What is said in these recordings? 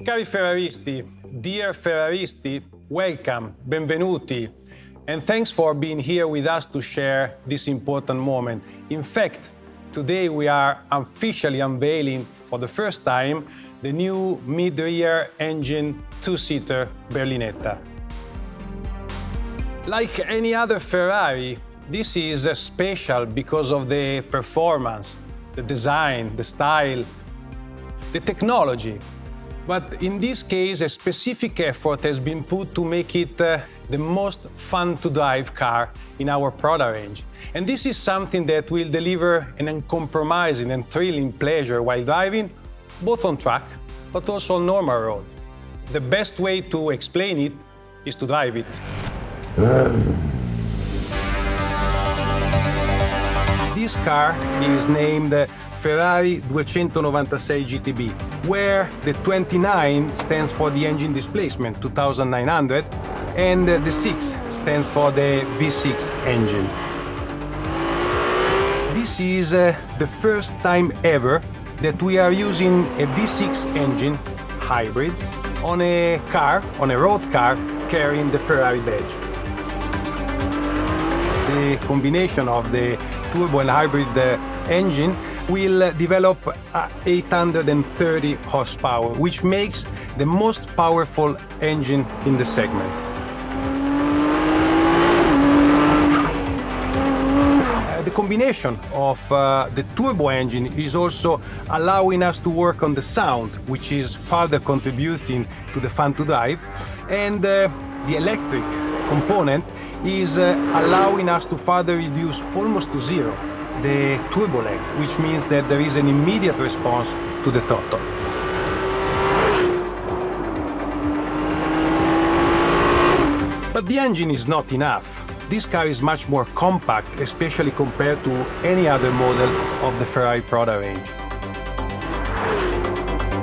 Cari Ferraristi, dear Ferraristi, welcome, benvenuti, and thanks for being here with us to share this important moment. In fact, today we are officially unveiling for the first time the new mid-rear engine two-seater Berlinetta. Like any other Ferrari, this is special because of the performance, the design, the style, the technology. But in this case, a specific effort has been put to make it the most fun-to-drive car in our product range. And this is something that will deliver an uncompromising and thrilling pleasure while driving, both on track, but also on normal road. The best way to explain it is to drive it. This car is named Ferrari 296 GTB, where the 29 stands for the engine displacement, 2,900, and the 6 stands for the V6 engine. This is the first time ever that we are using a V6 engine hybrid on a road car carrying the Ferrari badge. The combination of the turbo and hybrid engine will develop 830 horsepower, which makes the most powerful engine in the segment. The combination of the turbo engine is also allowing us to work on the sound, which is further contributing to the fun to drive, and the electric component is allowing us to further reduce almost to zero the turbo lag, which means that there is an immediate response to the throttle. But the engine is not enough. This car is much more compact, especially compared to any other model of the Ferrari product range.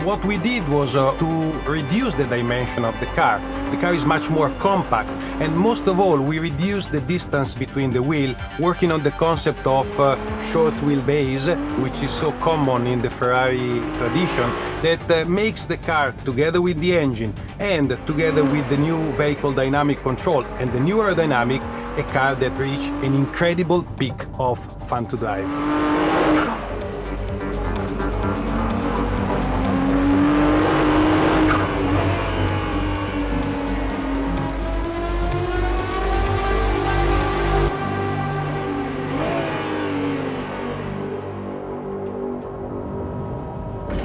What we did was to reduce the dimension of the car. The car is much more compact, and most of all, we reduced the distance between the wheels, working on the concept of short wheelbase, which is so common in the Ferrari tradition, that makes the car, together with the engine and together with the new vehicle dynamic control and the new aerodynamic, a car that reaches an incredible peak of fun to drive.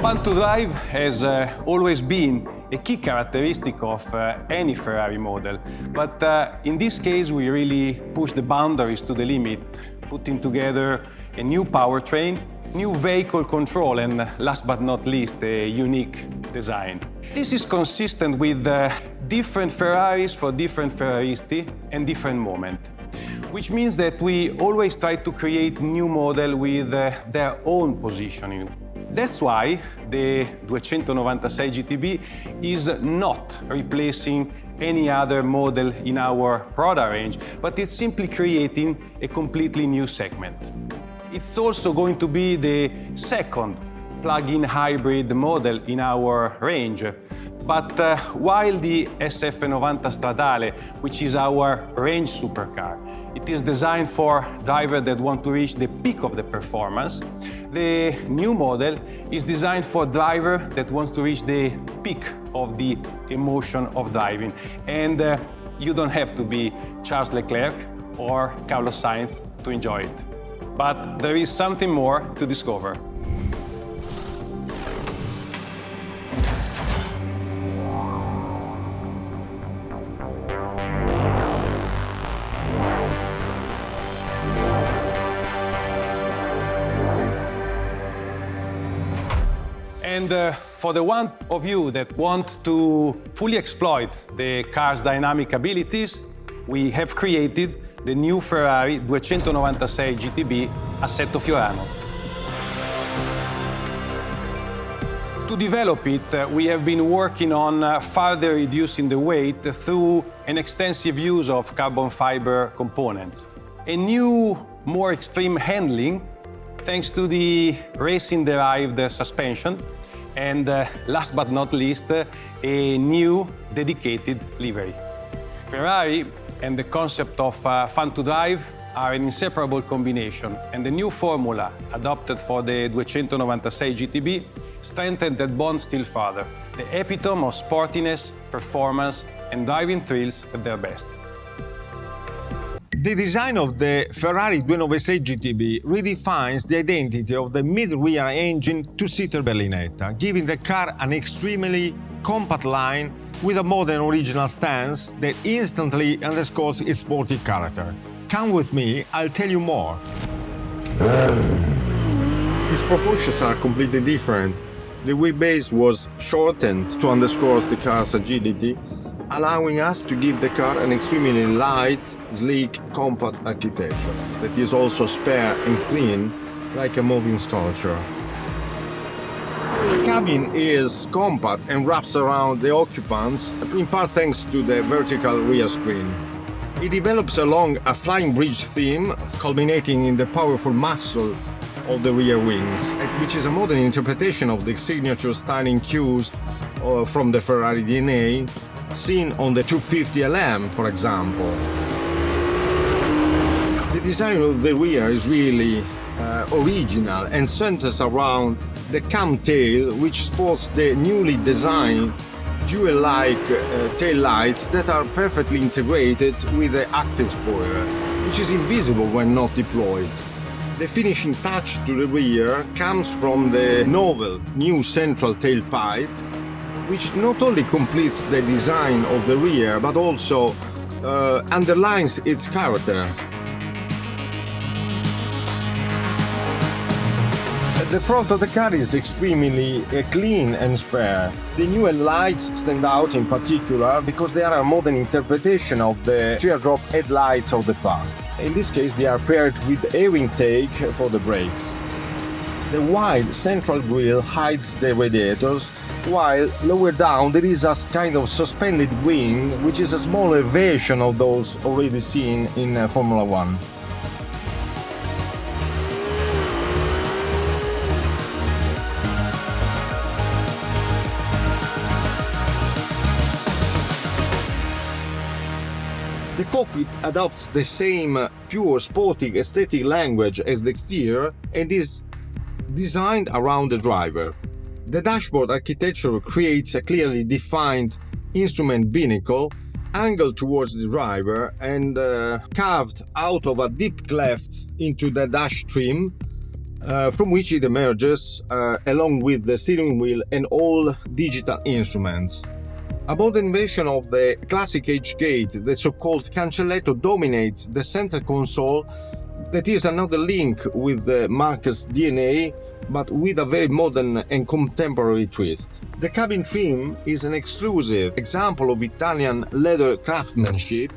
Fun to drive has always been a key characteristic of any Ferrari model, but in this case we really push the boundaries to the limit, putting together a new powertrain, new vehicle control, and last but not least, a unique design. This is consistent with different Ferraris for different Ferraristi and different moments, which means that we always try to create new models with their own positioning. That's why the 296 GTB is not replacing any other model in our product range, but it's simply creating a completely new segment. It's also going to be the second plug-in hybrid model in our range. But while the SF90 Stradale, which is our range supercar, it is designed for drivers that want to reach the peak of the performance, the new model is designed for drivers that want to reach the peak of the emotion of driving. And you don't have to be Charles Leclerc or Carlos Sainz to enjoy it. But there is something more to discover. And for the one of you that want to fully exploit the car's dynamic abilities, we have created the new Ferrari 296 GTB Assetto Fiorano. To develop it, we have been working on further reducing the weight through an extensive use of carbon fiber components. A new, more extreme handling thanks to the racing-derived suspension, And last but not least, a new dedicated livery. Ferrari and the concept of fun to drive are an inseparable combination, and the new formula adopted for the 296 GTB strengthened that bond still further. The epitome of sportiness, performance, and driving thrills at their best. The design of the Ferrari 296 GTB redefines the identity of the mid-rear engine two-seater berlinetta, giving the car an extremely compact line with a modern original stance that instantly underscores its sporty character. Come with me, I'll tell you more. Its proportions are completely different. The wheelbase was shortened to underscore the car's agility, allowing us to give the car an extremely light, sleek, compact architecture that is also spare and clean, like a moving sculpture. The cabin is compact and wraps around the occupants, in part thanks to the vertical rear screen. It develops along a flying bridge theme, culminating in the powerful muscle of the rear wings, which is a modern interpretation of the signature styling cues from the Ferrari DNA, seen on the 250 LM, for example. The design of the rear is really original and centers around the cam tail, which sports the newly designed jewel-like tail lights that are perfectly integrated with the active spoiler, which is invisible when not deployed. The finishing touch to the rear comes from the novel new central tailpipe, which not only completes the design of the rear but also underlines its character. The front of the car is extremely clean and spare. The new lights stand out in particular because they are a modern interpretation of the teardrop headlights of the past. In this case, they are paired with air intake for the brakes. The wide central grille hides the radiators, while lower down there is a kind of suspended wing, which is a smaller version of those already seen in Formula One. The cockpit adopts the same pure sporting aesthetic language as the exterior and is designed around the driver. The dashboard architecture creates a clearly defined instrument binnacle angled towards the driver and carved out of a deep cleft into the dash trim, from which it emerges along with the steering wheel and all digital instruments. A modern version of the classic H-gate, the so-called cancelletto, dominates the center console that is another link with the Marque's DNA, but with a very modern and contemporary twist. The cabin trim is an exclusive example of Italian leather craftsmanship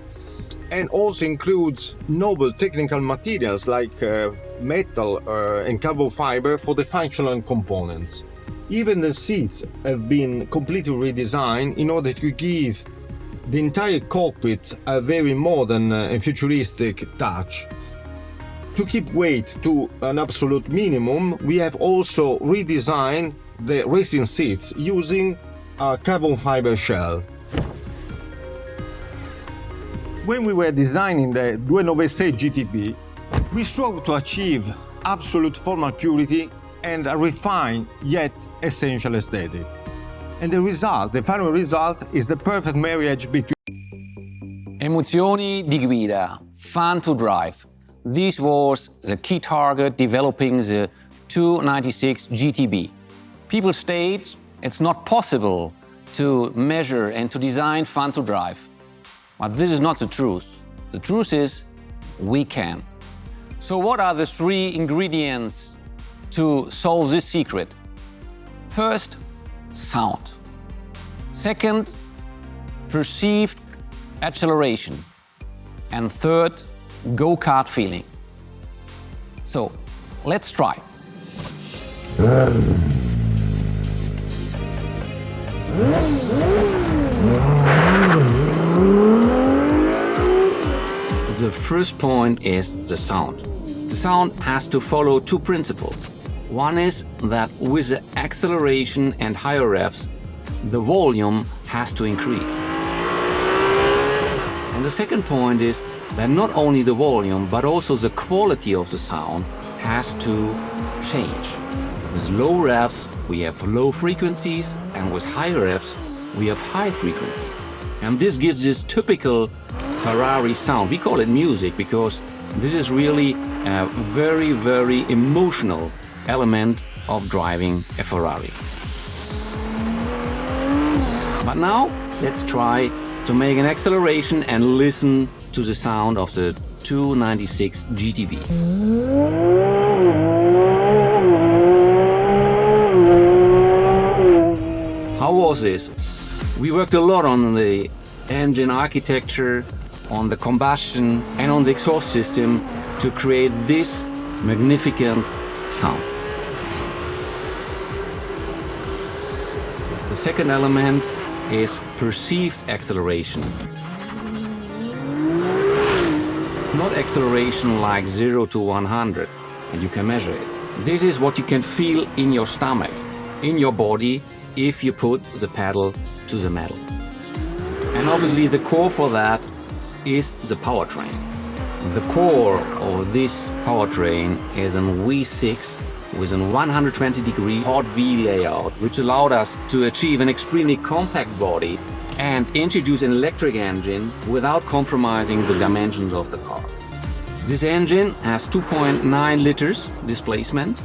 and also includes noble technical materials like metal and carbon fiber for the functional components. Even the seats have been completely redesigned in order to give the entire cockpit a very modern and futuristic touch. To keep weight to an absolute minimum, we have also redesigned the racing seats using a carbon fiber shell. When we were designing the 296 GTB, we strove to achieve absolute formal purity and a refined yet essential aesthetic. And the final result is the perfect marriage between Emozioni di guida, fun to drive. This was the key target developing the 296 GTB. People state it's not possible to measure and to design fun to drive. But this is not the truth. The truth is we can. So what are the three ingredients to solve this secret? First, sound. Second, perceived acceleration. And third, go-kart feeling. So, let's try. The first point is the sound. The sound has to follow two principles. One is that with the acceleration and higher revs, the volume has to increase. And the second point is that not only the volume, but also the quality of the sound has to change. With low revs, we have low frequencies, and with high revs, we have high frequencies. And this gives this typical Ferrari sound. We call it music because this is really a very, very emotional element of driving a Ferrari. But now let's try to make an acceleration and listen to the sound of the 296 GTB. How was this? We worked a lot on the engine architecture, on the combustion and on the exhaust system to create this magnificent sound. The second element is perceived acceleration. Not acceleration like 0 to 100, and you can measure it. This is what you can feel in your stomach, in your body, if you put the pedal to the metal. And obviously the core for that is the powertrain. The core of this powertrain is a V6 with a 120-degree hot V layout, which allowed us to achieve an extremely compact body and introduce an electric engine without compromising the dimensions of the car. This engine has 2.9 liters displacement,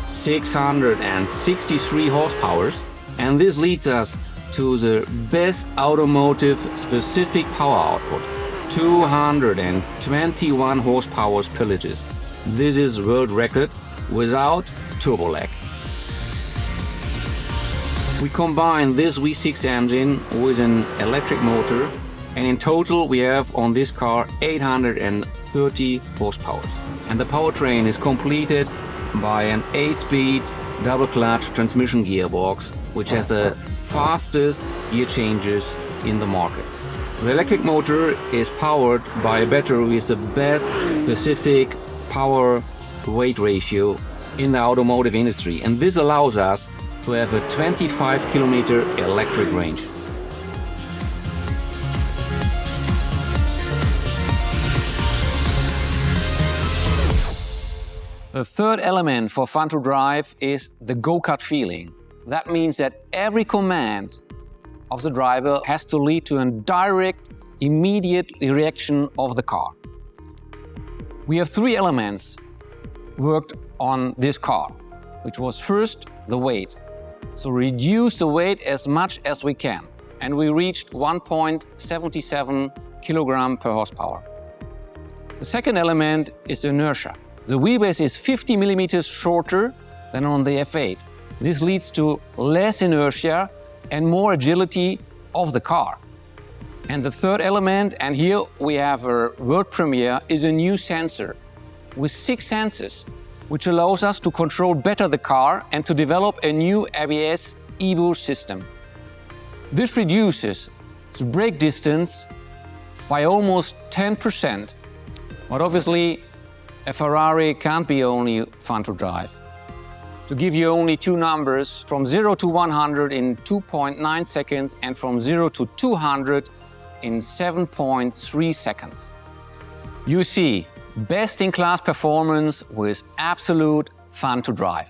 663 horsepower, and this leads us to the best automotive specific power output, 221 horsepower per liter. This is world record without turbo lag. We combine this V6 engine with an electric motor, and in total we have on this car 830 horsepower. And the powertrain is completed by an 8-speed double-clutch transmission gearbox, which has the fastest gear changes in the market. The electric motor is powered by a battery with the best specific power-weight ratio in the automotive industry, and this allows us to have a 25-kilometer electric range. The third element for fun to drive is the go-kart feeling. That means that every command of the driver has to lead to a direct, immediate reaction of the car. We have three elements worked on this car, which was first the weight. So reduce the weight as much as we can. And we reached 1.77 kilogram per horsepower. The second element is inertia. The wheelbase is 50 millimeters shorter than on the F8. This leads to less inertia and more agility of the car. And the third element, and here we have a world premiere, is a new sensor with 6 sensors, which allows us to control better the car and to develop a new ABS Evo system. This reduces the brake distance by almost 10%, but obviously a Ferrari can't be only fun to drive. To give you only two numbers, from 0 to 100 in 2.9 seconds and from 0 to 200 in 7.3 seconds. You see, best-in-class performance with absolute fun to drive.